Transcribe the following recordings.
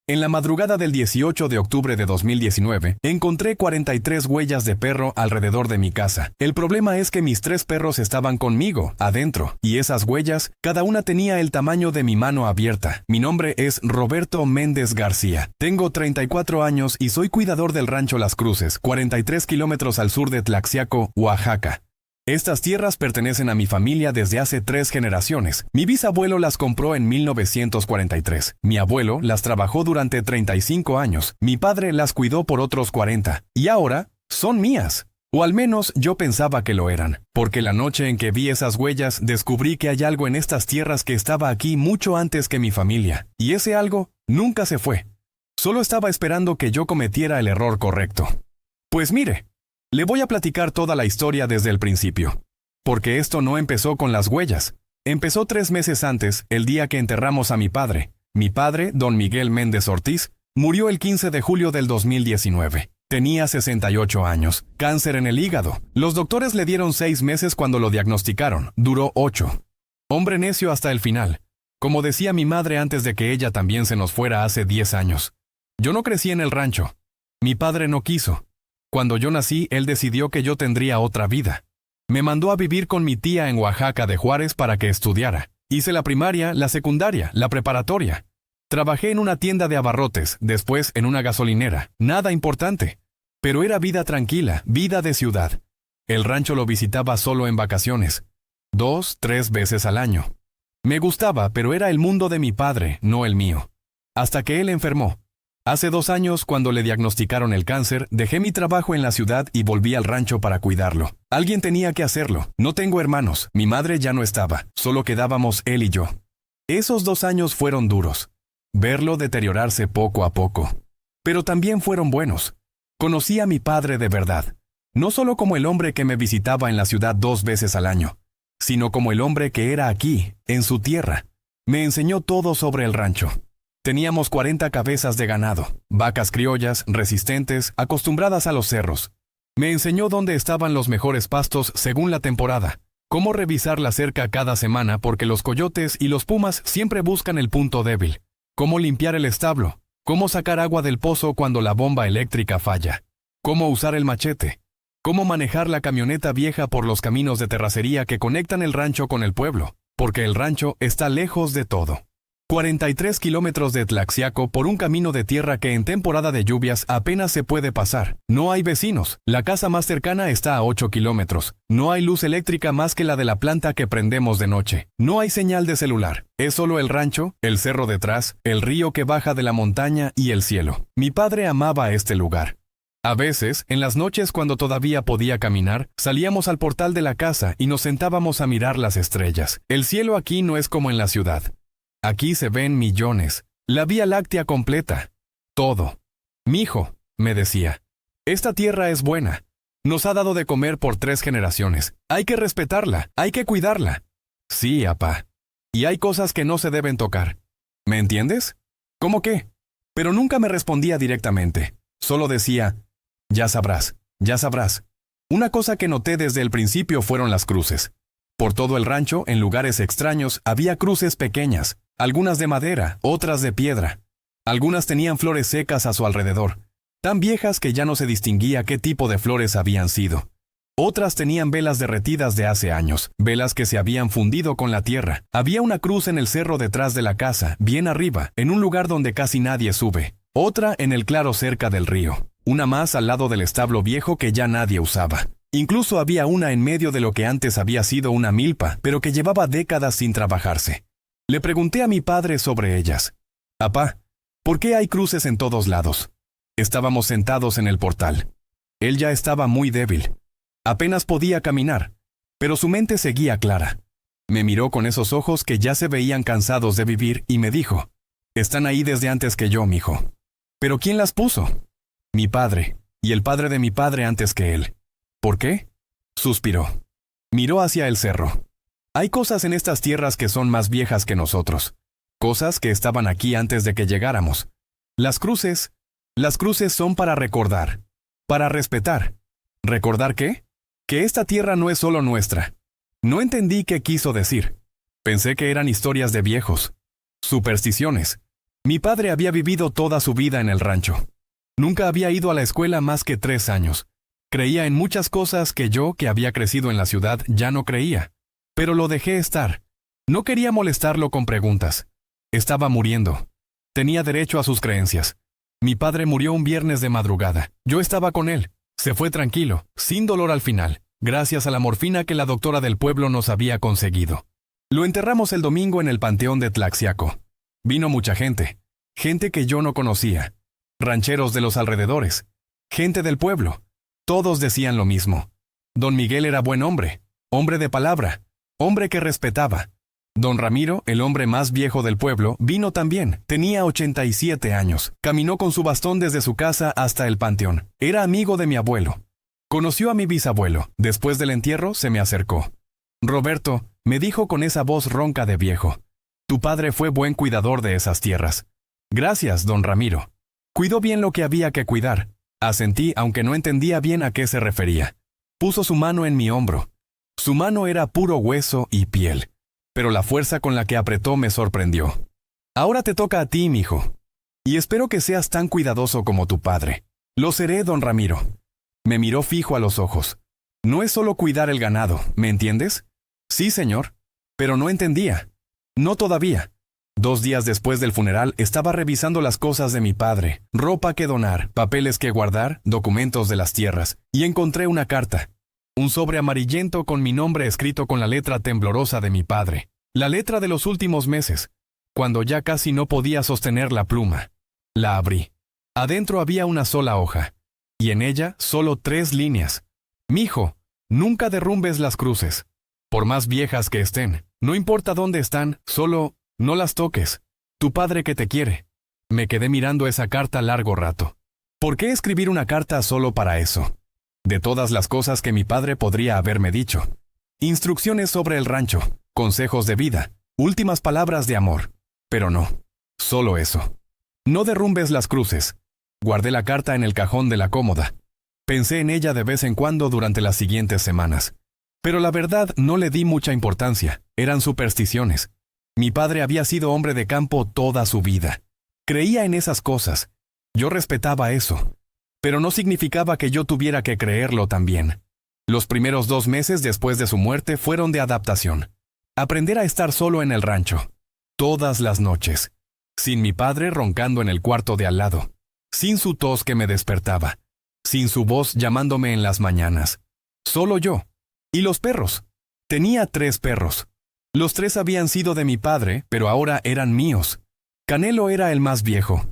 En la madrugada del 18 de octubre de 2019, encontré 43 huellas de perro alrededor de mi casa. El problema es que mis 3 perros estaban conmigo, adentro, y esas huellas, cada una tenía el tamaño de mi mano abierta. Mi nombre es Roberto Méndez García. Tengo 34 años y soy cuidador del rancho Las Cruces, 43 kilómetros al sur de Tlaxiaco, Oaxaca. Estas tierras pertenecen a mi familia desde hace 3 generaciones. Mi bisabuelo las compró en 1943. Mi abuelo las trabajó durante 35 años. Mi padre las cuidó por otros 40. Y ahora son mías. O al menos yo pensaba que lo eran. Porque la noche en que vi esas huellas, descubrí que hay algo en estas tierras que estaba aquí mucho antes que mi familia. Y ese algo nunca se fue. Solo estaba esperando que yo cometiera el error correcto. Pues mire. Le voy a platicar toda la historia desde el principio. Porque esto no empezó con las huellas. Empezó 3 meses antes, el día que enterramos a mi padre. Mi padre, don Miguel Méndez Ortiz, murió el 15 de julio del 2019. Tenía 68 años, cáncer en el hígado. Los doctores le dieron 6 meses cuando lo diagnosticaron, duró 8. Hombre necio hasta el final. Como decía mi madre antes de que ella también se nos fuera hace 10 años. Yo no crecí en el rancho. Mi padre no quiso. Cuando yo nací, él decidió que yo tendría otra vida. Me mandó a vivir con mi tía en Oaxaca de Juárez para que estudiara. Hice la primaria, la secundaria, la preparatoria. Trabajé en una tienda de abarrotes, después en una gasolinera. Nada importante. Pero era vida tranquila, vida de ciudad. El rancho lo visitaba solo en vacaciones. 2, 3 veces al año. Me gustaba, pero era el mundo de mi padre, no el mío. Hasta que él enfermó. Hace 2 años, cuando le diagnosticaron el cáncer, dejé mi trabajo en la ciudad y volví al rancho para cuidarlo. Alguien tenía que hacerlo. No tengo hermanos. Mi madre ya no estaba. Solo quedábamos él y yo. Esos 2 años fueron duros. Verlo deteriorarse poco a poco. Pero también fueron buenos. Conocí a mi padre de verdad. No solo como el hombre que me visitaba en la ciudad 2 veces al año, sino como el hombre que era aquí, en su tierra. Me enseñó todo sobre el rancho. Teníamos 40 cabezas de ganado, vacas criollas, resistentes, acostumbradas a los cerros. Me enseñó dónde estaban los mejores pastos según la temporada, cómo revisar la cerca cada semana porque los coyotes y los pumas siempre buscan el punto débil, cómo limpiar el establo, cómo sacar agua del pozo cuando la bomba eléctrica falla, cómo usar el machete, cómo manejar la camioneta vieja por los caminos de terracería que conectan el rancho con el pueblo, porque el rancho está lejos de todo. 43 kilómetros de Tlaxiaco por un camino de tierra que en temporada de lluvias apenas se puede pasar. No hay vecinos. La casa más cercana está a 8 kilómetros. No hay luz eléctrica más que la de la planta que prendemos de noche. No hay señal de celular. Es solo el rancho, el cerro detrás, el río que baja de la montaña y el cielo. Mi padre amaba este lugar. A veces, en las noches cuando todavía podía caminar, salíamos al portal de la casa y nos sentábamos a mirar las estrellas. El cielo aquí no es como en la ciudad. Aquí se ven millones, la Vía Láctea completa, todo. Mijo, me decía, esta tierra es buena. Nos ha dado de comer por 3 generaciones. Hay que respetarla, hay que cuidarla. Sí, apá. Y hay cosas que no se deben tocar. ¿Me entiendes? ¿Cómo qué? Pero nunca me respondía directamente. Solo decía, ya sabrás, ya sabrás. Una cosa que noté desde el principio fueron las cruces. Por todo el rancho, en lugares extraños, había cruces pequeñas. Algunas de madera, otras de piedra. Algunas tenían flores secas a su alrededor, tan viejas que ya no se distinguía qué tipo de flores habían sido. Otras tenían velas derretidas de hace años, velas que se habían fundido con la tierra. Había una cruz en el cerro detrás de la casa, bien arriba, en un lugar donde casi nadie sube. Otra en el claro cerca del río. Una más al lado del establo viejo que ya nadie usaba. Incluso había una en medio de lo que antes había sido una milpa, pero que llevaba décadas sin trabajarse. Le pregunté a mi padre sobre ellas. Apá, ¿por qué hay cruces en todos lados? Estábamos sentados en el portal. Él ya estaba muy débil. Apenas podía caminar, pero su mente seguía clara. Me miró con esos ojos que ya se veían cansados de vivir y me dijo, están ahí desde antes que yo, mijo. ¿Pero quién las puso? Mi padre, y el padre de mi padre antes que él. ¿Por qué? Suspiró. Miró hacia el cerro. Hay cosas en estas tierras que son más viejas que nosotros. Cosas que estaban aquí antes de que llegáramos. Las cruces son para recordar, para respetar. ¿Recordar qué? Que esta tierra no es solo nuestra. No entendí qué quiso decir. Pensé que eran historias de viejos. Supersticiones. Mi padre había vivido toda su vida en el rancho. Nunca había ido a la escuela más que 3 años. Creía en muchas cosas que yo, que había crecido en la ciudad, ya no creía. Pero lo dejé estar. No quería molestarlo con preguntas. Estaba muriendo. Tenía derecho a sus creencias. Mi padre murió un viernes de madrugada. Yo estaba con él. Se fue tranquilo, sin dolor al final, gracias a la morfina que la doctora del pueblo nos había conseguido. Lo enterramos el domingo en el panteón de Tlaxiaco. Vino mucha gente. Gente que yo no conocía. Rancheros de los alrededores. Gente del pueblo. Todos decían lo mismo. Don Miguel era buen hombre. Hombre de palabra. Hombre que respetaba. Don Ramiro, el hombre más viejo del pueblo, vino también. Tenía 87 años. Caminó con su bastón desde su casa hasta el panteón. Era amigo de mi abuelo. Conoció a mi bisabuelo. Después del entierro, se me acercó. Roberto, me dijo con esa voz ronca de viejo. Tu padre fue buen cuidador de esas tierras. Gracias, don Ramiro. Cuidó bien lo que había que cuidar. Asentí, aunque no entendía bien a qué se refería. Puso su mano en mi hombro. Su mano era puro hueso y piel. Pero la fuerza con la que apretó me sorprendió. Ahora te toca a ti, mijo. Y espero que seas tan cuidadoso como tu padre. Lo seré, don Ramiro. Me miró fijo a los ojos. No es solo cuidar el ganado, ¿me entiendes? Sí, señor. Pero no entendía. No todavía. 2 días después del funeral estaba revisando las cosas de mi padre, ropa que donar, papeles que guardar, documentos de las tierras, y encontré una carta. Un sobre amarillento con mi nombre escrito con la letra temblorosa de mi padre. La letra de los últimos meses, cuando ya casi no podía sostener la pluma. La abrí. Adentro había una sola hoja, y en ella solo 3 líneas. Mijo, nunca derrumbes las cruces. Por más viejas que estén, no importa dónde están, solo no las toques. Tu padre que te quiere. Me quedé mirando esa carta largo rato. ¿Por qué escribir una carta solo para eso? De todas las cosas que mi padre podría haberme dicho. Instrucciones sobre el rancho, consejos de vida, últimas palabras de amor. Pero no, solo eso. No derrumbes las cruces. Guardé la carta en el cajón de la cómoda. Pensé en ella de vez en cuando durante las siguientes semanas. Pero la verdad no le di mucha importancia, eran supersticiones. Mi padre había sido hombre de campo toda su vida. Creía en esas cosas. Yo respetaba eso. Pero no significaba que yo tuviera que creerlo también. Los primeros 2 meses después de su muerte fueron de adaptación. Aprender a estar solo en el rancho. Todas las noches. Sin mi padre roncando en el cuarto de al lado. Sin su tos que me despertaba. Sin su voz llamándome en las mañanas. Solo yo. Y los perros. Tenía 3 perros. Los 3 habían sido de mi padre, pero ahora eran míos. Canelo era el más viejo.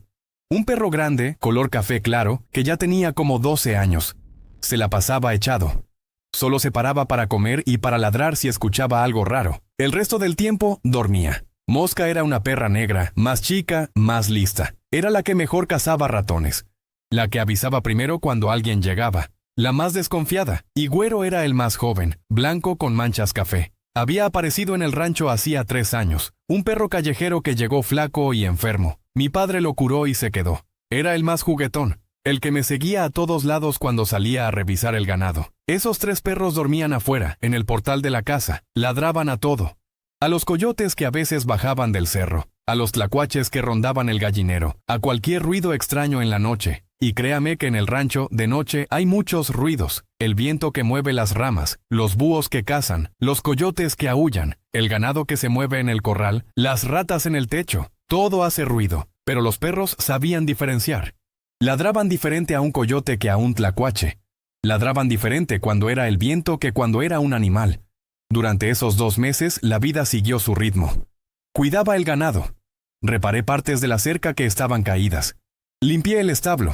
Un perro grande, color café claro, que ya tenía como 12 años. Se la pasaba echado. Solo se paraba para comer y para ladrar si escuchaba algo raro. El resto del tiempo, dormía. Mosca era una perra negra, más chica, más lista. Era la que mejor cazaba ratones. La que avisaba primero cuando alguien llegaba. La más desconfiada. Y Güero era el más joven, blanco con manchas café. Había aparecido en el rancho hacía 3 años. Un perro callejero que llegó flaco y enfermo. Mi padre lo curó y se quedó. Era el más juguetón, el que me seguía a todos lados cuando salía a revisar el ganado. Esos 3 perros dormían afuera, en el portal de la casa, ladraban a todo. A los coyotes que a veces bajaban del cerro, a los tlacuaches que rondaban el gallinero, a cualquier ruido extraño en la noche. Y créame que en el rancho, de noche, hay muchos ruidos. El viento que mueve las ramas, los búhos que cazan, los coyotes que aúllan, el ganado que se mueve en el corral, las ratas en el techo. Todo hace ruido, pero los perros sabían diferenciar. Ladraban diferente a un coyote que a un tlacuache. Ladraban diferente cuando era el viento que cuando era un animal. Durante esos 2 meses, la vida siguió su ritmo. Cuidaba el ganado. Reparé partes de la cerca que estaban caídas. Limpié el establo.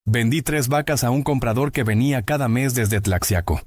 Vendí 3 vacas a un comprador que venía cada mes desde Tlaxiaco.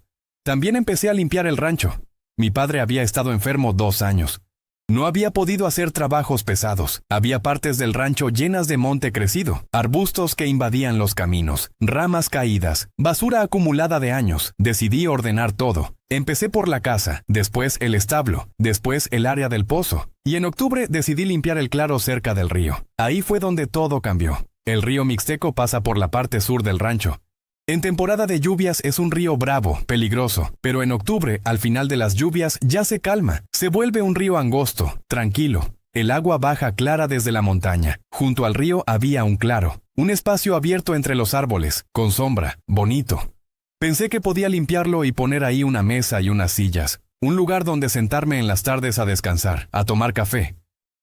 También empecé a limpiar el rancho. Mi padre había estado enfermo 2 años. No había podido hacer trabajos pesados. Había partes del rancho llenas de monte crecido, arbustos que invadían los caminos, ramas caídas, basura acumulada de años. Decidí ordenar todo. Empecé por la casa, después el establo, después el área del pozo. Y en octubre decidí limpiar el claro cerca del río. Ahí fue donde todo cambió. El río Mixteco pasa por la parte sur del rancho. En temporada de lluvias es un río bravo, peligroso, pero en octubre, al final de las lluvias, ya se calma. Se vuelve un río angosto, tranquilo. el agua baja clara desde la montaña. Junto al río había un claro, un espacio abierto entre los árboles, con sombra, bonito. Pensé que podía limpiarlo y poner ahí una mesa y unas sillas, un lugar donde sentarme en las tardes a descansar, a tomar café,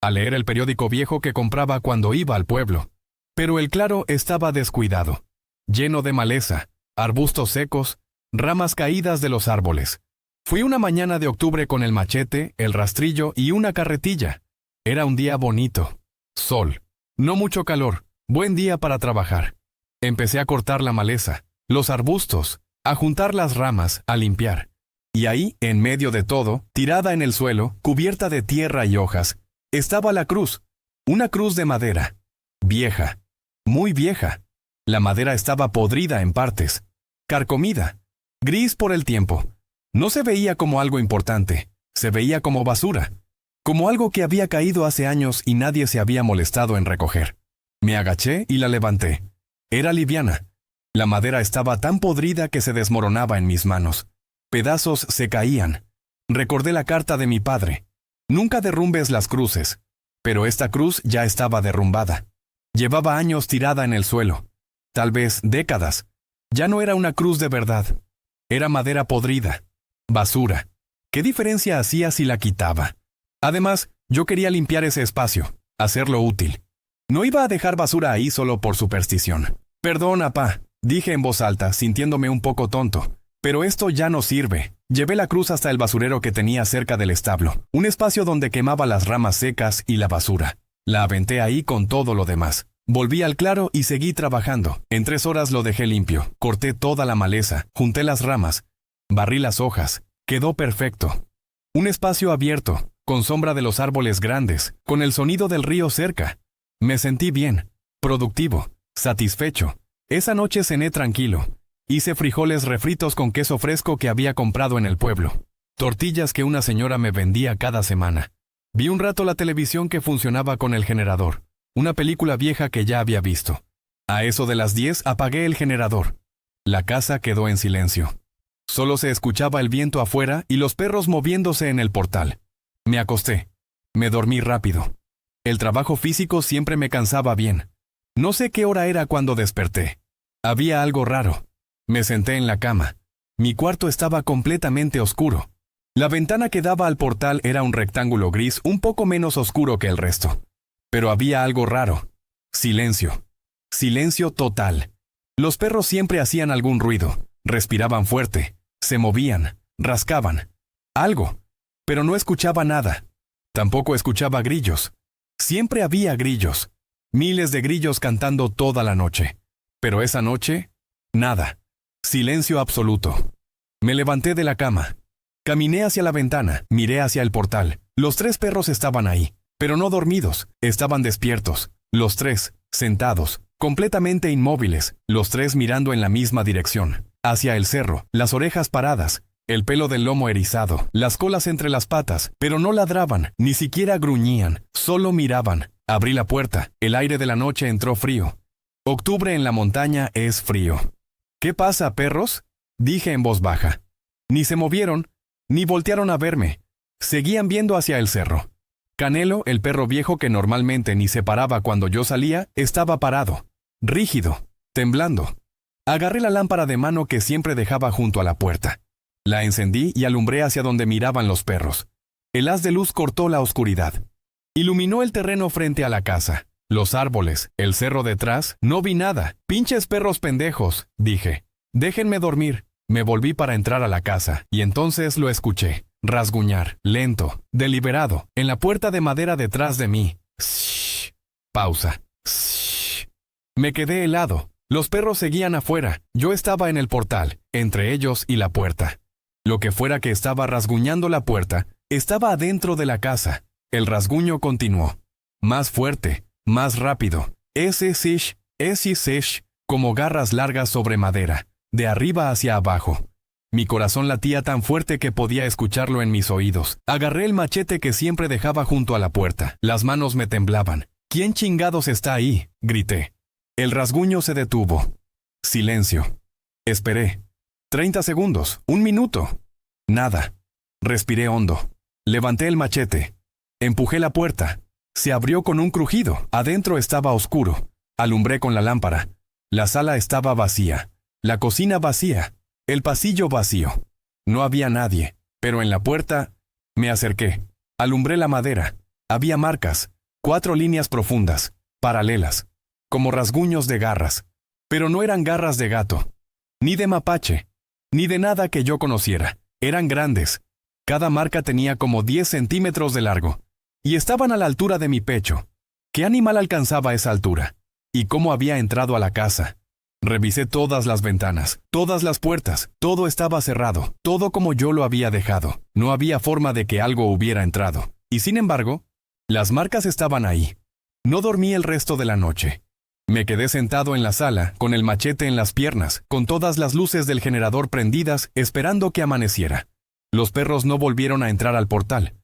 a leer el periódico viejo que compraba cuando iba al pueblo. Pero el claro estaba descuidado, lleno de maleza, arbustos secos, ramas caídas de los árboles. Fui una mañana de octubre con el machete, el rastrillo y una carretilla. Era un día bonito. Sol. No mucho calor. Buen día para trabajar. Empecé a cortar la maleza, los arbustos, a juntar las ramas, a limpiar. Y ahí, en medio de todo, tirada en el suelo, cubierta de tierra y hojas, estaba la cruz. Una cruz de madera. Vieja. Muy vieja. La madera estaba podrida en partes. Carcomida. Gris por el tiempo. No se veía como algo importante, se veía como basura, como algo que había caído hace años y nadie se había molestado en recoger. Me agaché y la levanté. Era liviana. La madera estaba tan podrida que se desmoronaba en mis manos. Pedazos se caían. Recordé la carta de mi padre. Nunca derrumbes las cruces. Pero esta cruz ya estaba derrumbada. Llevaba años tirada en el suelo. Tal vez décadas. Ya no era una cruz de verdad. Era madera podrida. Basura. ¿Qué diferencia hacía si la quitaba? Además, yo quería limpiar ese espacio, hacerlo útil. No iba a dejar basura ahí solo por superstición. Perdón, apá, dije en voz alta, sintiéndome un poco tonto. Pero esto ya no sirve. Llevé la cruz hasta el basurero que tenía cerca del establo, un espacio donde quemaba las ramas secas y la basura. La aventé ahí con todo lo demás. Volví al claro y seguí trabajando. En 3 horas lo dejé limpio. Corté toda la maleza, junté las ramas, barrí las hojas. Quedó perfecto. Un espacio abierto, con sombra de los árboles grandes, con el sonido del río cerca. Me sentí bien, productivo, satisfecho. Esa noche cené tranquilo. Hice frijoles refritos con queso fresco que había comprado en el pueblo. Tortillas que una señora me vendía cada semana. Vi un rato la televisión que funcionaba con el generador. Una película vieja que ya había visto. A eso de las 10 apagué el generador. La casa quedó en silencio. Solo se escuchaba el viento afuera y los perros moviéndose en el portal. Me acosté. Me dormí rápido. El trabajo físico siempre me cansaba bien. No sé qué hora era cuando desperté. Había algo raro. Me senté en la cama. Mi cuarto estaba completamente oscuro. La ventana que daba al portal era un rectángulo gris un poco menos oscuro que el resto. Pero había algo raro. Silencio. Silencio total. Los perros siempre hacían algún ruido. Respiraban fuerte. Se movían. Rascaban. Algo. Pero no escuchaba nada. Tampoco escuchaba grillos. Siempre había grillos. Miles de grillos cantando toda la noche. Pero esa noche, nada. Silencio absoluto. Me levanté de la cama. Caminé hacia la ventana, miré hacia el portal. Los 3 perros estaban ahí, pero no dormidos, estaban despiertos. Los 3, sentados, completamente inmóviles, los 3 mirando en la misma dirección, hacia el cerro, las orejas paradas, el pelo del lomo erizado, las colas entre las patas, pero no ladraban, ni siquiera gruñían, solo miraban. Abrí la puerta, el aire de la noche entró frío. Octubre en la montaña es frío. ¿Qué pasa, perros?, dije en voz baja. Ni se movieron, ni voltearon a verme. Seguían viendo hacia el cerro. Canelo, el perro viejo que normalmente ni se paraba cuando yo salía, estaba parado, rígido, temblando. Agarré la lámpara de mano que siempre dejaba junto a la puerta. La encendí y alumbré hacia donde miraban los perros. El haz de luz cortó la oscuridad. Iluminó el terreno frente a la casa. Los árboles, el cerro detrás, no vi nada. Pinches perros pendejos, dije. Déjenme dormir. Me volví para entrar a la casa, y entonces lo escuché. Rasguñar, lento, deliberado, en la puerta de madera detrás de mí. Shh. Pausa. Shh. Me quedé helado. Los perros seguían afuera. Yo estaba en el portal, entre ellos y la puerta. Lo que fuera que estaba rasguñando la puerta, estaba adentro de la casa. El rasguño continuó. Más fuerte, más rápido. Ese sish, como garras largas sobre madera, de arriba hacia abajo. Mi corazón latía tan fuerte que podía escucharlo en mis oídos. Agarré el machete que siempre dejaba junto a la puerta. Las manos me temblaban. ¿Quién chingados está ahí?, grité. El rasguño se detuvo. Silencio. Esperé. 30 segundos, 1 minuto. Nada. Respiré hondo. Levanté el machete. Empujé la puerta. Se abrió con un crujido. Adentro estaba oscuro. Alumbré con la lámpara. La sala estaba vacía. La cocina vacía. El pasillo vacío. No había nadie, pero en la puerta me acerqué. Alumbré la madera. Había marcas, 4 líneas profundas, paralelas, como rasguños de garras. Pero no eran garras de gato, ni de mapache, ni de nada que yo conociera. Eran grandes. Cada marca tenía como 10 centímetros de largo, y estaban a la altura de mi pecho. ¿Qué animal alcanzaba esa altura? ¿Y cómo había entrado a la casa? Revisé todas las ventanas, todas las puertas, todo estaba cerrado, todo como yo lo había dejado. No había forma de que algo hubiera entrado. Y sin embargo, las marcas estaban ahí. No dormí el resto de la noche. Me quedé sentado en la sala, con el machete en las piernas, con todas las luces del generador prendidas, esperando que amaneciera. Los perros no volvieron a entrar al portal.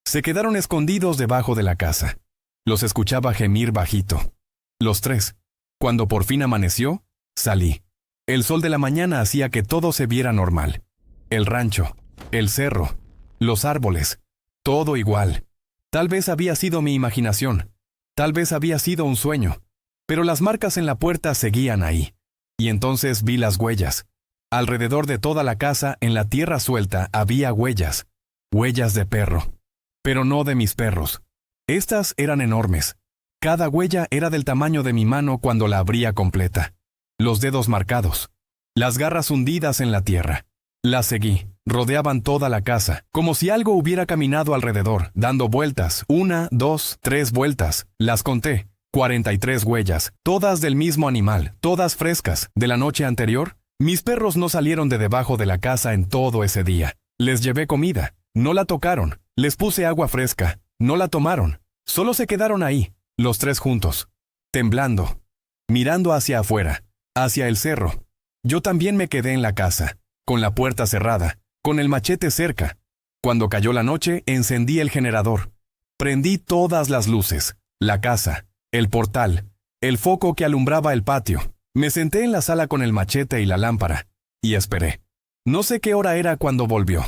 Se quedaron escondidos debajo de la casa. Los escuchaba gemir bajito. Los 3. Cuando por fin amaneció, salí. El sol de la mañana hacía que todo se viera normal. El rancho, el cerro, los árboles, todo igual. Tal vez había sido mi imaginación. Tal vez había sido un sueño. Pero las marcas en la puerta seguían ahí. Y entonces vi las huellas. Alrededor de toda la casa, en la tierra suelta, había huellas. Huellas de perro. Pero no de mis perros. Estas eran enormes. Cada huella era del tamaño de mi mano cuando la abría completa. Los dedos marcados. Las garras hundidas en la tierra. Las seguí. Rodeaban toda la casa, como si algo hubiera caminado alrededor, dando vueltas. 1, 2, 3 vueltas. Las conté. 43 huellas, todas del mismo animal, todas frescas. De la noche anterior, mis perros no salieron de debajo de la casa en todo ese día. Les llevé comida, no la tocaron. Les puse agua fresca, no la tomaron. Solo se quedaron ahí, los 3 juntos, temblando, mirando hacia afuera, hacia el cerro. Yo también me quedé en la casa, con la puerta cerrada, con el machete cerca. Cuando cayó la noche, encendí el generador. Prendí todas las luces, la casa, el portal, el foco que alumbraba el patio. Me senté en la sala con el machete y la lámpara, y esperé. No sé qué hora era cuando volvió.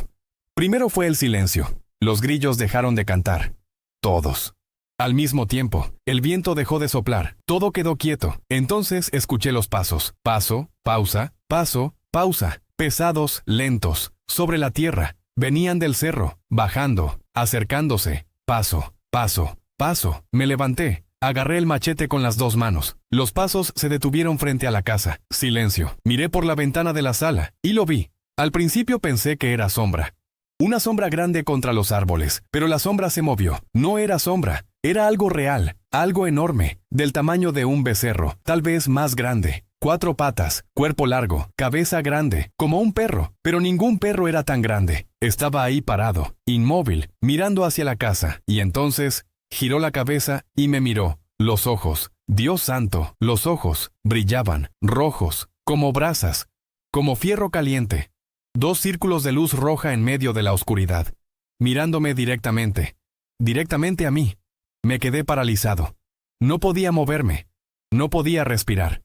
Primero fue el silencio. Los grillos dejaron de cantar. Todos. Al mismo tiempo, el viento dejó de soplar. Todo quedó quieto. Entonces escuché los pasos. Paso, pausa, paso, pausa. Pesados, lentos, sobre la tierra. Venían del cerro, bajando, acercándose. Paso, paso, paso. Me levanté. Agarré el machete con las 2 manos. Los pasos se detuvieron frente a la casa. Silencio. Miré por la ventana de la sala, y lo vi. Al principio pensé que era sombra. Una sombra grande contra los árboles, pero la sombra se movió. No era sombra, era algo real, algo enorme, del tamaño de un becerro, tal vez más grande. 4 patas, cuerpo largo, cabeza grande, como un perro, pero ningún perro era tan grande. Estaba ahí parado, inmóvil, mirando hacia la casa, y entonces giró la cabeza y me miró. Los ojos, Dios santo, los ojos, brillaban, rojos, como brasas, como fierro caliente. 2 círculos de luz roja en medio de la oscuridad, mirándome directamente a mí. Me quedé paralizado. No podía moverme, no podía respirar.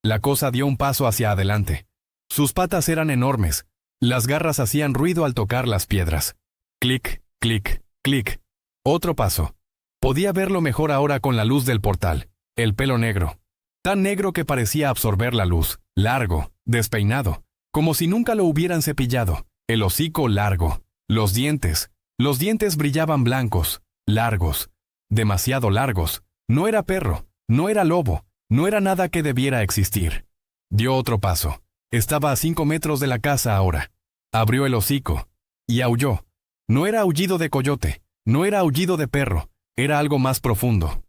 La cosa dio un paso hacia adelante. Sus patas eran enormes, las garras hacían ruido al tocar las piedras. Clic, clic, clic. Otro paso. Podía verlo mejor ahora con la luz del portal. El pelo negro. Tan negro que parecía absorber la luz. Largo, despeinado, como si nunca lo hubieran cepillado. El hocico largo. Los dientes brillaban blancos, largos, demasiado largos. No era perro, no era lobo, no era nada que debiera existir. Dio otro paso. Estaba a 5 metros de la casa ahora. Abrió el hocico y aulló. No era aullido de coyote, no era aullido de perro. Era algo más profundo,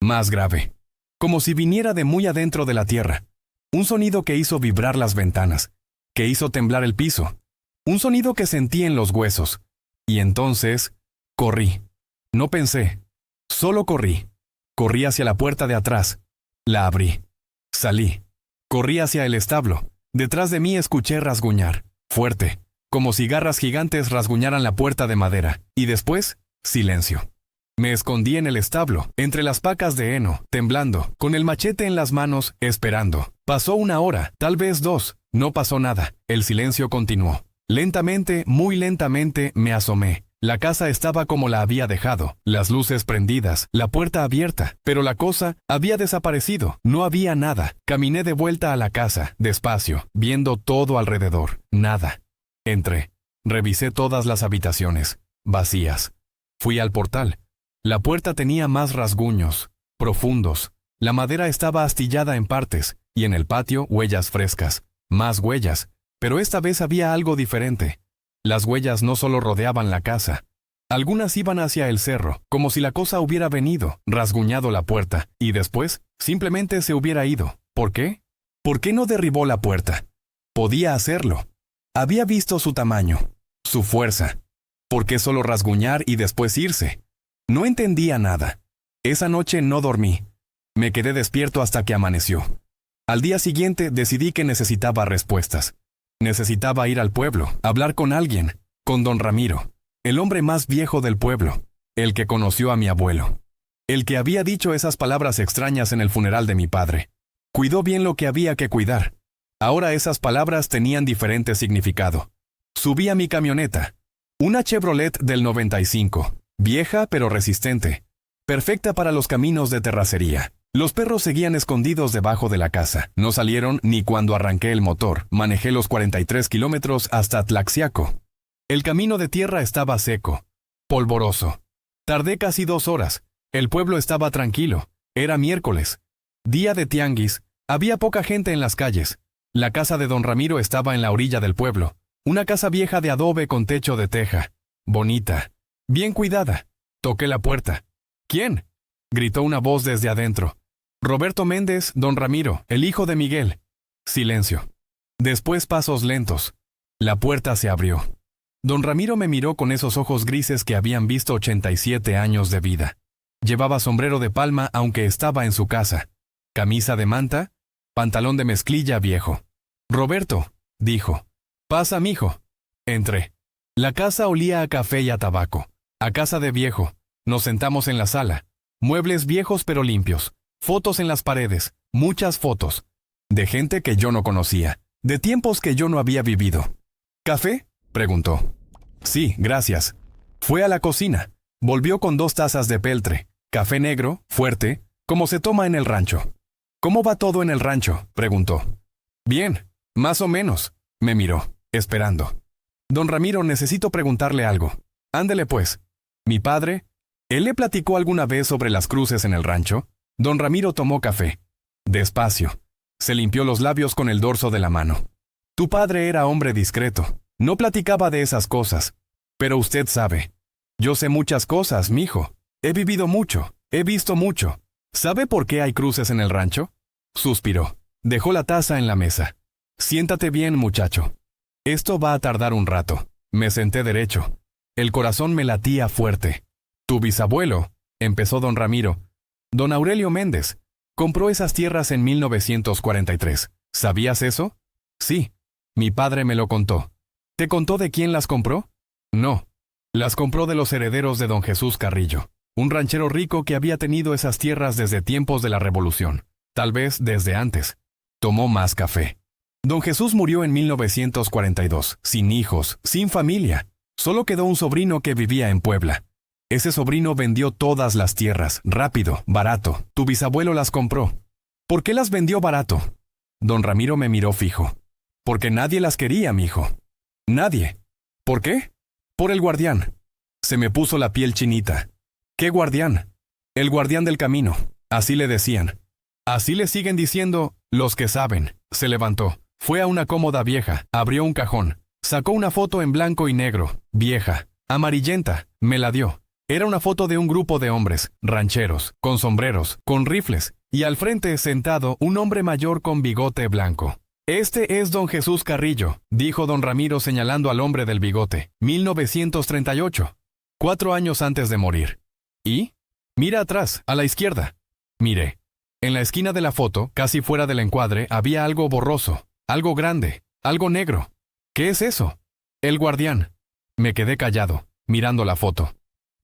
más grave, como si viniera de muy adentro de la tierra. Un sonido que hizo vibrar las ventanas, que hizo temblar el piso. Un sonido que sentí en los huesos. Y entonces, corrí. No pensé, solo corrí. Corrí hacia la puerta de atrás. La abrí. Salí. Corrí hacia el establo. Detrás de mí escuché rasguñar, fuerte, como si garras gigantes rasguñaran la puerta de madera. Y después, silencio. Me escondí en el establo, entre las pacas de heno, temblando, con el machete en las manos, esperando. Pasó 1 hora, tal vez 2, no pasó nada. El silencio continuó. Lentamente, muy lentamente, me asomé. La casa estaba como la había dejado, las luces prendidas, la puerta abierta, pero la cosa había desaparecido, no había nada. Caminé de vuelta a la casa, despacio, viendo todo alrededor, nada. Entré, revisé todas las habitaciones, vacías. Fui al portal. La puerta tenía más rasguños, profundos. La madera estaba astillada en partes, y en el patio huellas frescas, más huellas, pero esta vez había algo diferente. Las huellas no solo rodeaban la casa. Algunas iban hacia el cerro, como si la cosa hubiera venido, rasguñado la puerta, y después, simplemente se hubiera ido. ¿Por qué? ¿Por qué no derribó la puerta? Podía hacerlo. Había visto su tamaño, su fuerza. ¿Por qué solo rasguñar y después irse? No entendía nada. Esa noche no dormí. Me quedé despierto hasta que amaneció. Al día siguiente decidí que necesitaba respuestas. Necesitaba ir al pueblo, hablar con alguien, con don Ramiro, el hombre más viejo del pueblo, el que conoció a mi abuelo, el que había dicho esas palabras extrañas en el funeral de mi padre. Cuidó bien lo que había que cuidar. Ahora esas palabras tenían diferente significado. Subí a mi camioneta, una Chevrolet del 95, vieja pero resistente, perfecta para los caminos de terracería. Los perros seguían escondidos debajo de la casa. No salieron ni cuando arranqué el motor. Manejé los 43 kilómetros hasta Tlaxiaco. El camino de tierra estaba seco, polvoroso. Tardé casi 2 horas. El pueblo estaba tranquilo. Era miércoles. Día de tianguis. Había poca gente en las calles. La casa de don Ramiro estaba en la orilla del pueblo. Una casa vieja de adobe con techo de teja. Bonita. Bien cuidada. Toqué la puerta. ¿Quién? Gritó una voz desde adentro. Roberto Méndez, don Ramiro, el hijo de Miguel. Silencio. Después pasos lentos. La puerta se abrió. Don Ramiro me miró con esos ojos grises que habían visto 87 años de vida. Llevaba sombrero de palma aunque estaba en su casa. Camisa de manta, pantalón de mezclilla viejo. Roberto, dijo. Pasa, mijo. Entré. La casa olía a café y a tabaco. A casa de viejo. Nos sentamos en la sala. Muebles viejos pero limpios. Fotos en las paredes, muchas fotos. De gente que yo no conocía, de tiempos que yo no había vivido. ¿Café? Preguntó. Sí, gracias. Fue a la cocina. Volvió con 2 tazas de peltre. Café negro, fuerte, como se toma en el rancho. ¿Cómo va todo en el rancho? Preguntó. Bien, más o menos. Me miró, esperando. Don Ramiro, necesito preguntarle algo. Ándele pues. Mi padre, ¿él le platicó alguna vez sobre las cruces en el rancho? Don Ramiro tomó café. Despacio. Se limpió los labios con el dorso de la mano. Tu padre era hombre discreto. No platicaba de esas cosas. Pero usted sabe. Yo sé muchas cosas, mijo. He vivido mucho. He visto mucho. ¿Sabe por qué hay cruces en el rancho? Suspiró. Dejó la taza en la mesa. Siéntate bien, muchacho. Esto va a tardar un rato. Me senté derecho. El corazón me latía fuerte. Tu bisabuelo, empezó don Ramiro. Don Aurelio Méndez, compró esas tierras en 1943. ¿Sabías eso? Sí. Mi padre me lo contó. ¿Te contó de quién las compró? No. Las compró de los herederos de don Jesús Carrillo, un ranchero rico que había tenido esas tierras desde tiempos de la Revolución, tal vez desde antes. Tomó más café. Don Jesús murió en 1942, sin hijos, sin familia. Solo quedó un sobrino que vivía en Puebla. Ese sobrino vendió todas las tierras, rápido, barato. Tu bisabuelo las compró. ¿Por qué las vendió barato? Don Ramiro me miró fijo. Porque nadie las quería, mijo. Nadie. ¿Por qué? Por el guardián. Se me puso la piel chinita. ¿Qué guardián? El guardián del camino. Así le decían. Así le siguen diciendo los que saben. Se levantó. Fue a una cómoda vieja, abrió un cajón. Sacó una foto en blanco y negro, vieja, amarillenta. Me la dio. Era una foto de un grupo de hombres, rancheros, con sombreros, con rifles, y al frente, sentado, un hombre mayor con bigote blanco. Este es don Jesús Carrillo, dijo don Ramiro señalando al hombre del bigote. 1938. 4 años antes de morir. ¿Y? Mira atrás, a la izquierda. Miré. En la esquina de la foto, casi fuera del encuadre, había algo borroso, algo grande, algo negro. ¿Qué es eso? El guardián. Me quedé callado, mirando la foto.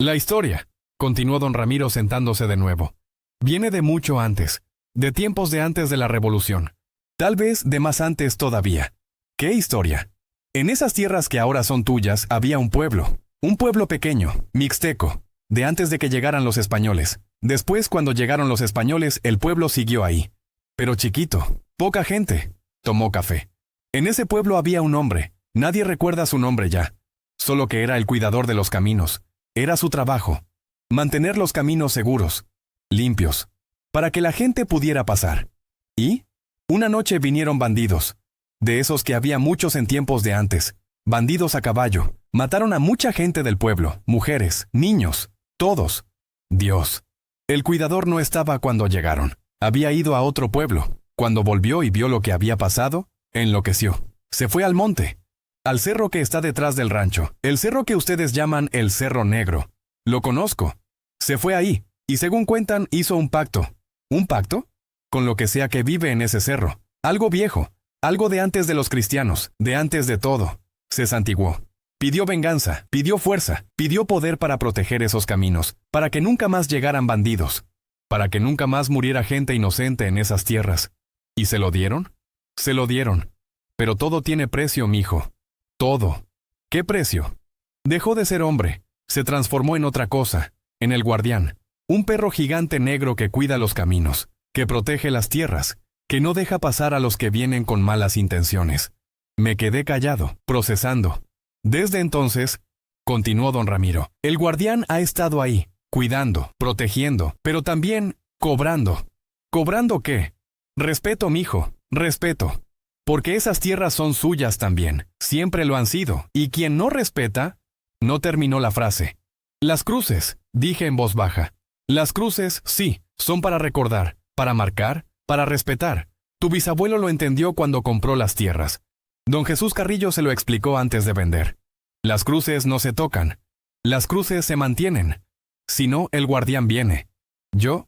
La historia, continuó don Ramiro sentándose de nuevo, viene de mucho antes, de tiempos de antes de la Revolución. Tal vez de más antes todavía. ¿Qué historia? En esas tierras que ahora son tuyas había un pueblo. Un pueblo pequeño, mixteco, de antes de que llegaran los españoles. Después, cuando llegaron los españoles, el pueblo siguió ahí. Pero chiquito, poca gente. Tomó café. En ese pueblo había un hombre. Nadie recuerda su nombre ya. Solo que era el cuidador de los caminos. Era su trabajo. Mantener los caminos seguros, limpios, para que la gente pudiera pasar. Y una noche vinieron bandidos. De esos que había muchos en tiempos de antes. Bandidos a caballo. Mataron a mucha gente del pueblo, mujeres, niños, todos. Dios. El cuidador no estaba cuando llegaron. Había ido a otro pueblo. Cuando volvió y vio lo que había pasado, enloqueció. Se fue al monte, al cerro que está detrás del rancho, el cerro que ustedes llaman el Cerro Negro. Lo conozco. Se fue ahí, y según cuentan, hizo un pacto. ¿Un pacto? Con lo que sea que vive en ese cerro. Algo viejo, algo de antes de los cristianos, de antes de todo. Se santiguó. Pidió venganza, pidió fuerza, pidió poder para proteger esos caminos, para que nunca más llegaran bandidos, para que nunca más muriera gente inocente en esas tierras. ¿Y se lo dieron? Se lo dieron. Pero todo tiene precio, mijo. Todo. ¿Qué precio? Dejó de ser hombre, se transformó en otra cosa, en el guardián, un perro gigante negro que cuida los caminos, que protege las tierras, que no deja pasar a los que vienen con malas intenciones. Me quedé callado, procesando. Desde entonces, continuó don Ramiro, el guardián ha estado ahí, cuidando, protegiendo, pero también cobrando. ¿Cobrando qué? Respeto, mijo, respeto. Porque esas tierras son suyas también, siempre lo han sido, y quien no respeta, no terminó la frase. Las cruces, dije en voz baja. Las cruces, sí, son para recordar, para marcar, para respetar. Tu bisabuelo lo entendió cuando compró las tierras. Don Jesús Carrillo se lo explicó antes de vender. Las cruces no se tocan. Las cruces se mantienen. Si no, el guardián viene. Yo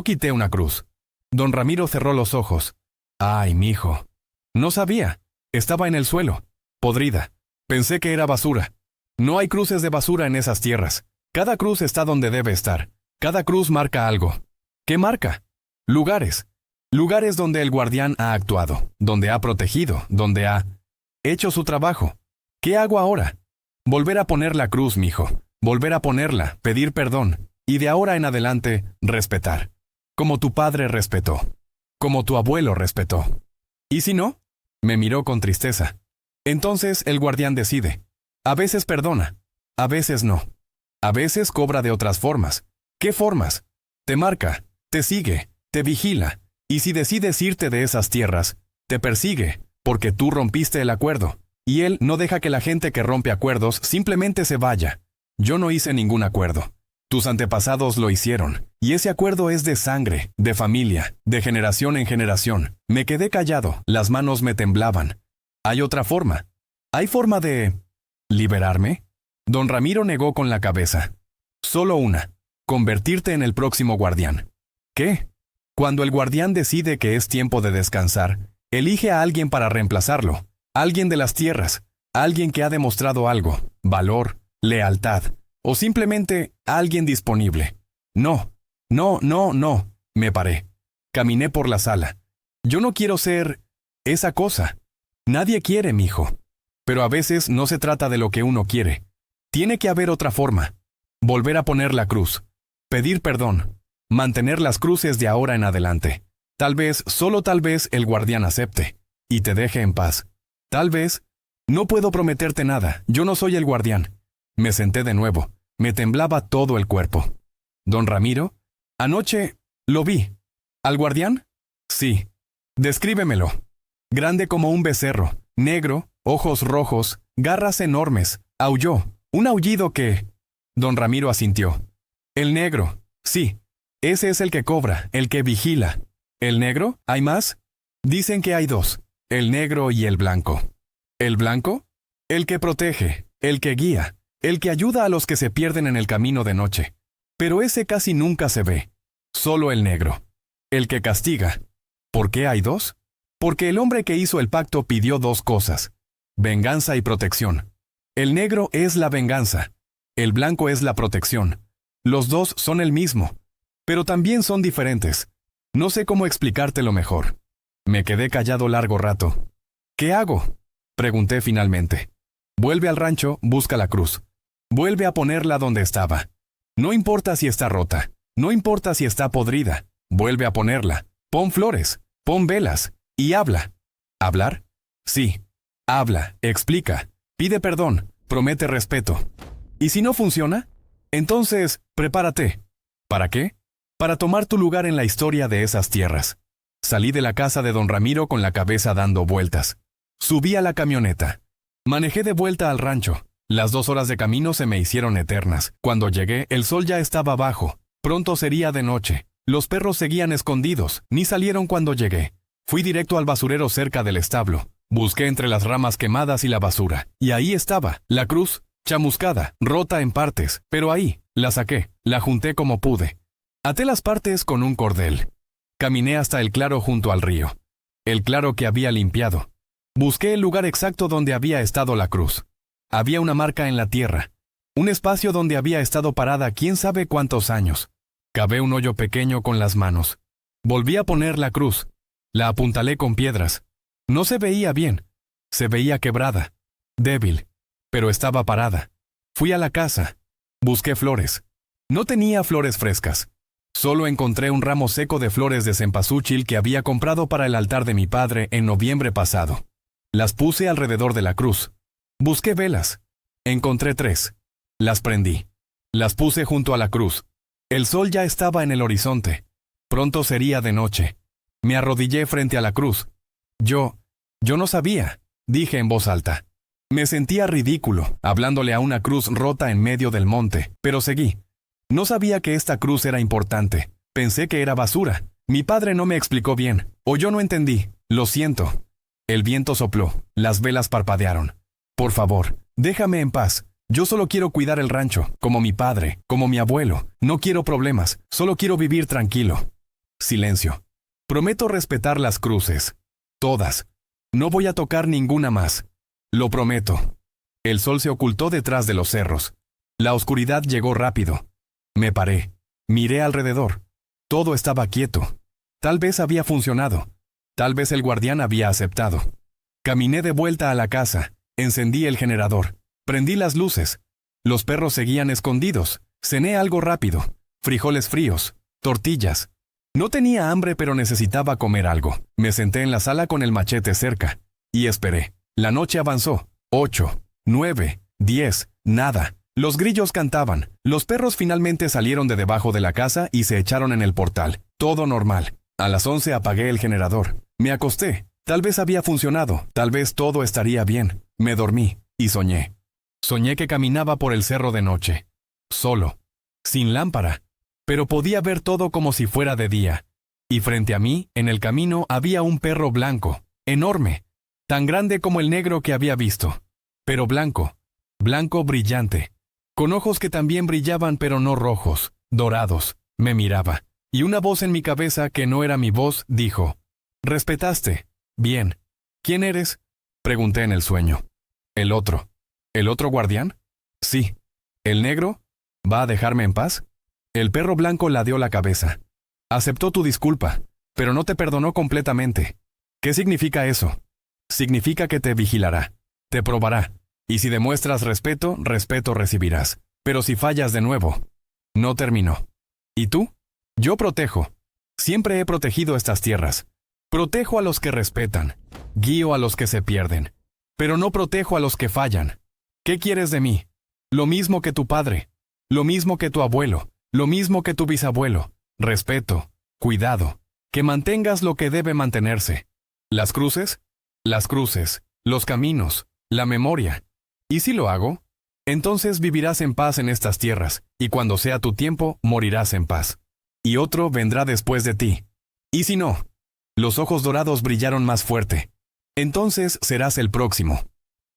quité una cruz. Don Ramiro cerró los ojos. Ay, mijo. No sabía. Estaba en el suelo. Podrida. Pensé que era basura. No hay cruces de basura en esas tierras. Cada cruz está donde debe estar. Cada cruz marca algo. ¿Qué marca? Lugares. Lugares donde el guardián ha actuado, donde ha protegido, donde ha hecho su trabajo. ¿Qué hago ahora? Volver a poner la cruz, mijo. Volver a ponerla, pedir perdón. Y de ahora en adelante, respetar. Como tu padre respetó. Como tu abuelo respetó. ¿Y si no? Me miró con tristeza. Entonces el guardián decide. A veces perdona. A veces no. A veces cobra de otras formas. ¿Qué formas? Te marca, te sigue, te vigila. Y si decides irte de esas tierras, te persigue, porque tú rompiste el acuerdo. Y él no deja que la gente que rompe acuerdos simplemente se vaya. Yo no hice ningún acuerdo. Tus antepasados lo hicieron. Y ese acuerdo es de sangre, de familia, de generación en generación. Me quedé callado, las manos me temblaban. ¿Hay otra forma? ¿Hay forma de liberarme? Don Ramiro negó con la cabeza. Solo una. Convertirte en el próximo guardián. ¿Qué? Cuando el guardián decide que es tiempo de descansar, elige a alguien para reemplazarlo, alguien de las tierras, alguien que ha demostrado algo, valor, lealtad, o simplemente alguien disponible. No, me paré. Caminé por la sala. Yo no quiero ser esa cosa. Nadie quiere, mijo. Pero a veces no se trata de lo que uno quiere. Tiene que haber otra forma. Volver a poner la cruz. Pedir perdón. Mantener las cruces de ahora en adelante. Tal vez, solo tal vez, el guardián acepte y te deje en paz. Tal vez. No puedo prometerte nada, yo no soy el guardián. Me senté de nuevo, me temblaba todo el cuerpo. ¿Don Ramiro? Anoche, lo vi. ¿Al guardián? Sí. Descríbemelo. Grande como un becerro, negro, ojos rojos, garras enormes, aulló, un aullido que... Don Ramiro asintió. El negro, sí. Ese es el que cobra, el que vigila. ¿El negro? ¿Hay más? Dicen que hay dos, el negro y el blanco. ¿El blanco? El que protege, el que guía, el que ayuda a los que se pierden en el camino de noche. Pero ese casi nunca se ve. Solo el negro. El que castiga. ¿Por qué hay dos? Porque el hombre que hizo el pacto pidió dos cosas: venganza y protección. El negro es la venganza. El blanco es la protección. Los dos son el mismo. Pero también son diferentes. No sé cómo explicártelo mejor. Me quedé callado largo rato. ¿Qué hago? Pregunté finalmente. Vuelve al rancho, busca la cruz. Vuelve a ponerla donde estaba. No importa si está rota, no importa si está podrida, vuelve a ponerla. Pon flores, pon velas, y habla. ¿Hablar? Sí. Habla, explica, pide perdón, promete respeto. ¿Y si no funciona? Entonces, prepárate. ¿Para qué? Para tomar tu lugar en la historia de esas tierras. Salí de la casa de don Ramiro con la cabeza dando vueltas. Subí a la camioneta. Manejé de vuelta al rancho. Las 2 horas de camino se me hicieron eternas. Cuando llegué, el sol ya estaba bajo. Pronto sería de noche. Los perros seguían escondidos, ni salieron cuando llegué. Fui directo al basurero cerca del establo. Busqué entre las ramas quemadas y la basura. Y ahí estaba, la cruz, chamuscada, rota en partes. Pero ahí, la saqué, la junté como pude. Até las partes con un cordel. Caminé hasta el claro junto al río. El claro que había limpiado. Busqué el lugar exacto donde había estado la cruz. Había una marca en la tierra. Un espacio donde había estado parada quién sabe cuántos años. Cavé un hoyo pequeño con las manos. Volví a poner la cruz. La apuntalé con piedras. No se veía bien. Se veía quebrada. Débil. Pero estaba parada. Fui a la casa. Busqué flores. No tenía flores frescas. Solo encontré un ramo seco de flores de cempasúchil que había comprado para el altar de mi padre en noviembre pasado. Las puse alrededor de la cruz. Busqué velas. Encontré 3. Las prendí. Las puse junto a la cruz. El sol ya estaba en el horizonte. Pronto sería de noche. Me arrodillé frente a la cruz. Yo no sabía, dije en voz alta. Me sentía ridículo, hablándole a una cruz rota en medio del monte, pero seguí. No sabía que esta cruz era importante. Pensé que era basura. Mi padre no me explicó bien, o yo no entendí. Lo siento. El viento sopló, las velas parpadearon. Por favor, déjame en paz. Yo solo quiero cuidar el rancho, como mi padre, como mi abuelo. No quiero problemas, solo quiero vivir tranquilo. Silencio. Prometo respetar las cruces. Todas. No voy a tocar ninguna más. Lo prometo. El sol se ocultó detrás de los cerros. La oscuridad llegó rápido. Me paré. Miré alrededor. Todo estaba quieto. Tal vez había funcionado. Tal vez el guardián había aceptado. Caminé de vuelta a la casa. Encendí el generador. Prendí las luces. Los perros seguían escondidos. Cené algo rápido. Frijoles fríos. Tortillas. No tenía hambre, pero necesitaba comer algo. Me senté en la sala con el machete cerca. Y esperé. La noche avanzó. 8, 9, 10, nada. Los grillos cantaban. Los perros finalmente salieron de debajo de la casa y se echaron en el portal. Todo normal. A las 11 apagué el generador. Me acosté. Tal vez había funcionado. Tal vez todo estaría bien. Me dormí. Y soñé. Soñé que caminaba por el cerro de noche. Solo. Sin lámpara. Pero podía ver todo como si fuera de día. Y frente a mí, en el camino, había un perro blanco. Enorme. Tan grande como el negro que había visto. Pero blanco. Blanco brillante. Con ojos que también brillaban pero no rojos, dorados. Me miraba. Y una voz en mi cabeza que no era mi voz dijo: «Respetaste. Bien. ¿Quién eres?», pregunté en el sueño. «El otro». «¿El otro guardián?». «Sí». «¿El negro? ¿Va a dejarme en paz?». El perro blanco ladeó la cabeza. «Aceptó tu disculpa, pero no te perdonó completamente». «¿Qué significa eso?». «Significa que te vigilará. Te probará. Y si demuestras respeto, respeto recibirás. Pero si fallas de nuevo». No terminó. «¿Y tú?». «Yo protejo. Siempre he protegido estas tierras. Protejo a los que respetan. Guío a los que se pierden. Pero no protejo a los que fallan. ¿Qué quieres de mí? Lo mismo que tu padre. Lo mismo que tu abuelo. Lo mismo que tu bisabuelo. Respeto. Cuidado. Que mantengas lo que debe mantenerse. ¿Las cruces?». «Las cruces. Los caminos. La memoria». «¿Y si lo hago?». «Entonces vivirás en paz en estas tierras, y cuando sea tu tiempo, morirás en paz. Y otro vendrá después de ti. ¿Y si no?». Los ojos dorados brillaron más fuerte. «Entonces serás el próximo».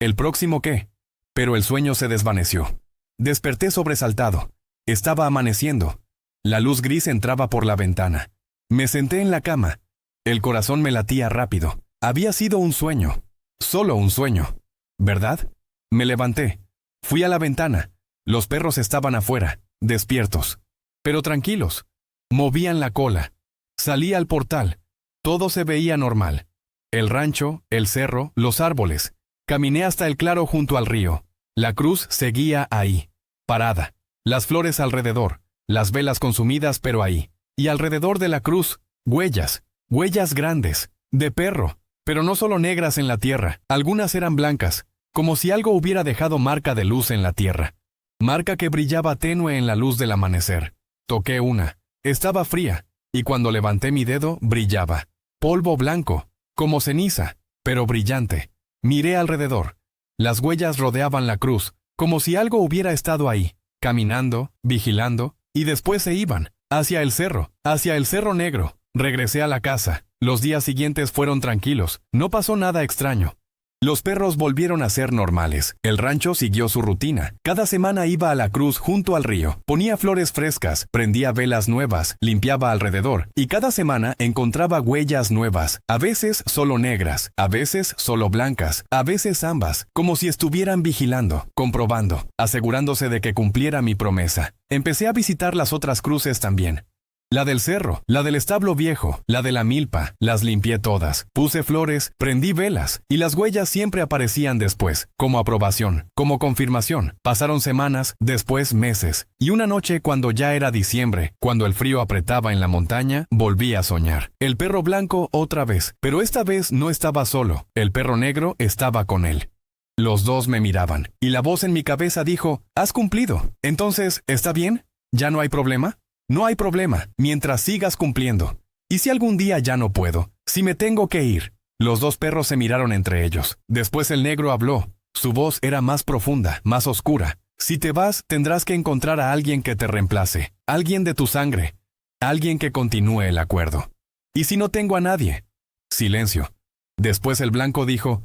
«¿El próximo qué?». Pero el sueño se desvaneció. Desperté sobresaltado. Estaba amaneciendo. La luz gris entraba por la ventana. Me senté en la cama. El corazón me latía rápido. Había sido un sueño. Solo un sueño. ¿Verdad? Me levanté. Fui a la ventana. Los perros estaban afuera, despiertos. Pero tranquilos. Movían la cola. Salí al portal. Todo se veía normal. El rancho, el cerro, los árboles. Caminé hasta el claro junto al río. La cruz seguía ahí. parada. Las flores alrededor, las velas consumidas pero ahí. Y alrededor de la cruz, huellas, huellas grandes, de perro, pero no solo negras en la tierra, algunas eran blancas, como si algo hubiera dejado marca de luz en la tierra. Marca que brillaba tenue en la luz del amanecer. Toqué una. Estaba fría, y cuando levanté mi dedo, brillaba. Polvo blanco, como ceniza, pero brillante. Miré alrededor. Las huellas rodeaban la cruz, como si algo hubiera estado ahí, caminando, vigilando, y después se iban, hacia el cerro negro. Regresé a la casa. Los días siguientes fueron tranquilos, no pasó nada extraño. Los perros volvieron a ser normales. El rancho siguió su rutina. Cada semana iba a la cruz junto al río, ponía flores frescas, prendía velas nuevas, limpiaba alrededor, y cada semana encontraba huellas nuevas, a veces solo negras, a veces solo blancas, a veces ambas, como si estuvieran vigilando, comprobando, asegurándose de que cumpliera mi promesa. Empecé a visitar las otras cruces también. La del cerro, la del establo viejo, la de la milpa, las limpié todas. Puse flores, prendí velas, y las huellas siempre aparecían después, como aprobación, como confirmación. Pasaron semanas, después meses, y una noche cuando ya era diciembre, cuando el frío apretaba en la montaña, volví a soñar. El perro blanco otra vez, pero esta vez no estaba solo, el perro negro estaba con él. Los dos me miraban, y la voz en mi cabeza dijo, «Has cumplido. Entonces, ¿está bien? ¿Ya no hay problema?» No hay problema, mientras sigas cumpliendo. ¿Y si algún día ya no puedo? Si me tengo que ir. Los dos perros se miraron entre ellos. Después el negro habló. Su voz era más profunda, más oscura. Si te vas, tendrás que encontrar a alguien que te reemplace. Alguien de tu sangre. Alguien que continúe el acuerdo. ¿Y si no tengo a nadie? Silencio. Después el blanco dijo,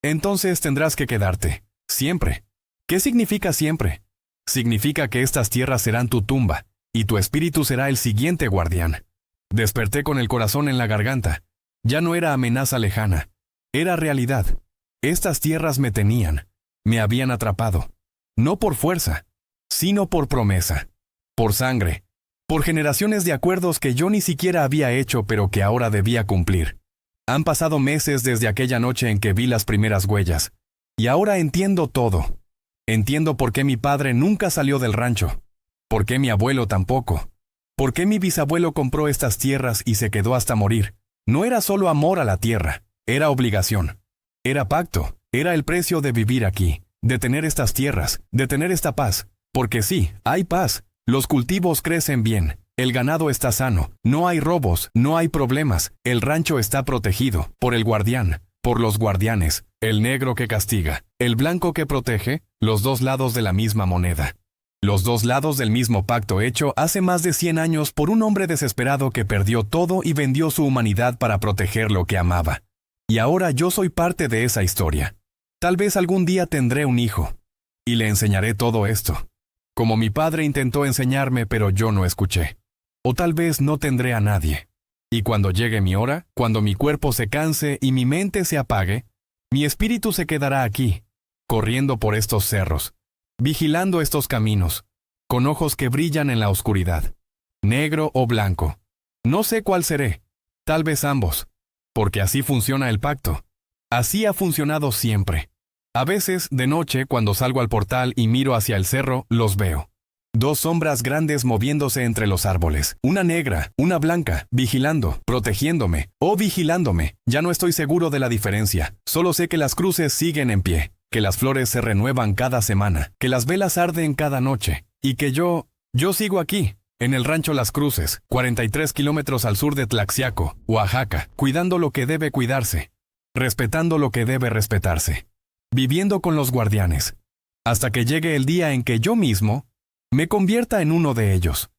entonces tendrás que quedarte. Siempre. ¿Qué significa siempre? Significa que estas tierras serán tu tumba. Y tu espíritu será el siguiente guardián. Desperté con el corazón en la garganta. Ya no era amenaza lejana. Era realidad. Estas tierras me tenían. Me habían atrapado. No por fuerza, sino por promesa. Por sangre. Por generaciones de acuerdos que yo ni siquiera había hecho pero que ahora debía cumplir. Han pasado meses desde aquella noche en que vi las primeras huellas. Y ahora entiendo todo. Entiendo por qué mi padre nunca salió del rancho. ¿Por qué mi abuelo tampoco? ¿Por qué mi bisabuelo compró estas tierras y se quedó hasta morir? No era solo amor a la tierra, era obligación. Era pacto, era el precio de vivir aquí, de tener estas tierras, de tener esta paz. Porque sí, hay paz, los cultivos crecen bien, el ganado está sano, no hay robos, no hay problemas, el rancho está protegido, por el guardián, por los guardianes, el negro que castiga, el blanco que protege, los dos lados de la misma moneda. Los dos lados del mismo pacto hecho hace más de 100 años por un hombre desesperado que perdió todo y vendió su humanidad para proteger lo que amaba. Y ahora yo soy parte de esa historia. Tal vez algún día tendré un hijo. Y le enseñaré todo esto. Como mi padre intentó enseñarme pero yo no escuché. O tal vez no tendré a nadie. Y cuando llegue mi hora, cuando mi cuerpo se canse y mi mente se apague, mi espíritu se quedará aquí, corriendo por estos cerros. Vigilando estos caminos, con ojos que brillan en la oscuridad, negro o blanco. No sé cuál seré, tal vez ambos, porque así funciona el pacto. Así ha funcionado siempre. A veces, de noche, cuando salgo al portal y miro hacia el cerro, los veo. Dos sombras grandes moviéndose entre los árboles, una negra, una blanca, vigilando, protegiéndome, o vigilándome. Ya no estoy seguro de la diferencia, solo sé que las cruces siguen en pie. Que las flores se renuevan cada semana, que las velas arden cada noche, y que yo sigo aquí, en el rancho Las Cruces, 43 kilómetros al sur de Tlaxiaco, Oaxaca, cuidando lo que debe cuidarse, respetando lo que debe respetarse, viviendo con los guardianes, hasta que llegue el día en que yo mismo me convierta en uno de ellos.